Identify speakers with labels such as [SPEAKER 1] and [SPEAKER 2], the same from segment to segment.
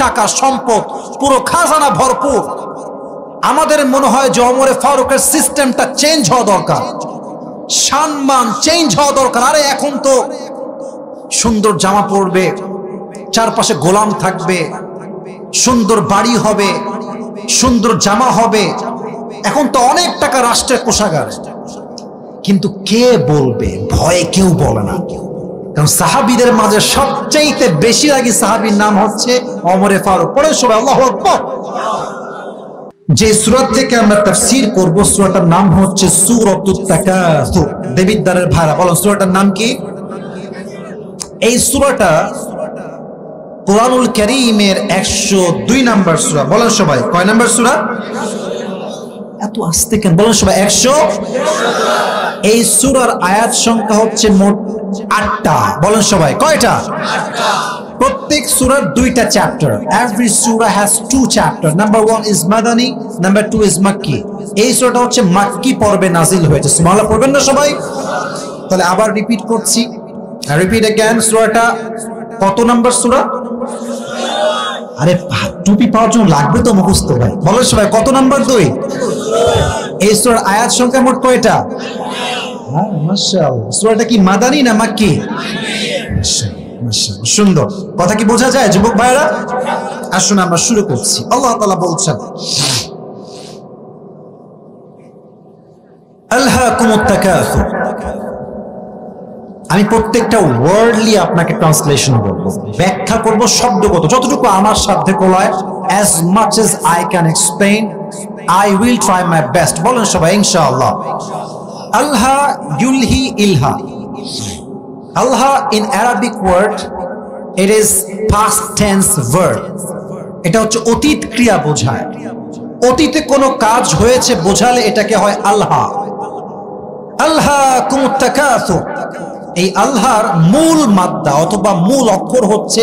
[SPEAKER 1] টাকা সম্পদ, পুরো খাজানা ভরপুর। আমাদের মনে হয় যে ওমরে ফারুকের সিস্টেমটা চেঞ্জ হওয়া দরকার, সম্মান চেঞ্জ হওয়া দরকার। আরে এখন তো সুন্দর জামা পরবে, চারপাশে গোলাম থাকবে, সুন্দর বাড়ি হবে, সুন্দর জামা হবে, এখন তো অনেক টাকা রাষ্ট্রের কোষাগার। কিন্তু কে বলবে? ভয়ে কেউ বলে না। কারণ সাহাবীদের মাঝে সবচাইতে বেশি রাগী সাহাবীর নাম হচ্ছে ওমরে ফারুক। পড়েন সবাই আল্লাহু আকবার। যে সূরা থেকে আমরা তাফসীর করব সূরাটার নাম হচ্ছে সূরাতুত তাকাসুর। দেবিদ্দারের ভাইরা বলেন সূরাটার নাম কি? এই সূরাটা কুরআনুল কারীমের 102 নাম্বার সূরা। বলেন সবাই কয় নাম্বার সূরা? এত আস্তে কেন? বলেন সবাই 100। এই সূরার আয়াত সংখ্যা হচ্ছে মোট 8টা। বলেন সবাই কয়টা? 8টা। প্রত্যেক সূরার 2টা চ্যাপ্টার। এভরি সূরা হ্যাজ 2 চ্যাপ্টার। নাম্বার 1 ইজ মাদানী, নাম্বার 2 ইজ মাক্কি। এই সূরাটা হচ্ছে মাক্কি পর্বে নাজিল হয়েছে। সুবহানাল্লাহ পড়বেন না সবাই? তাহলে আবার রিপিট করছি, রিপিট अगेन। সূরাটা কত নাম্বার সূরা? আরে টুপি পাওয়ার জন্য লাগবে তো মুখস্থ ভাই। বলেন সবাই কত নাম্বার? 2। এই সূরার আয়াত সংখ্যা মোট কয়টা? হ্যাঁ মাশাআল্লাহ। সূরাটা কি মাদানী না মাক্কি? মাশাআল্লাহ, সুন্দর। কথা কি বোঝা যায় যুবক ভাইরা? আসুন আমরা শুরু করছি। আল্লাহ তাআলা বলছেন, আলহাকুমুত তাকাসুর। আমি প্রত্যেকটা ওয়ার্ডলি আপনাকে ট্রান্সলেশন করব, ব্যাখ্যা করব শব্দগত, যতটুকু আমার সাধ্যে কোলায়। as much as I can explain, I will try my best. বলেন সবাই ইনশাআল্লাহ। Alha ইউলহি Ilha. Alha in Arabic word, it is past tense verb. এটা হচ্ছে অতীত ক্রিয়া বোঝায়। অতীতে কোনো কাজ হয়েছে বোঝালে এটাকে হয় আলহা। আলহাকুমুত তাকাসুর। এই আল্লাহর মূল মাদ্দা অথবা মূল অক্ষর হচ্ছে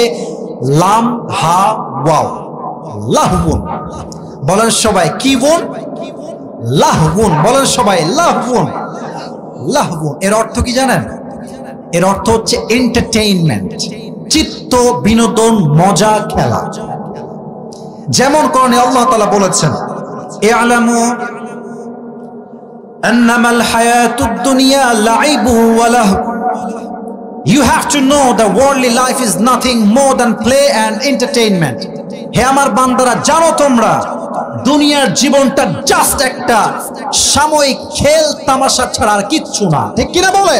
[SPEAKER 1] লাম হা ওয়াও। লাহবুন। বলেন সবাই কি বুন? লাহবুন। বলেন সবাই লাহবুন। লাহবুন এর অর্থ কি জানেন? এর অর্থ হচ্ছে এন্টারটেইনমেন্ট, চিত্ত বিনোদন, মজা, খেলা। যেমন কোরআনে আল্লাহ তাআলা বলেছেন, ইআলামু আন্নামাল হায়াতুদ দুনিয়া লাইবু ওয়া লাহব। You have to know that worldly life is nothing more than play and entertainment. হে আমার বান্দারা, জানো তোমরা দুনিয়ার জীবনটা জাস্ট একটা সাময়িক খেল তামাশা ছাড়া আর কিচ্ছু না। ঠিক কিনা বলে?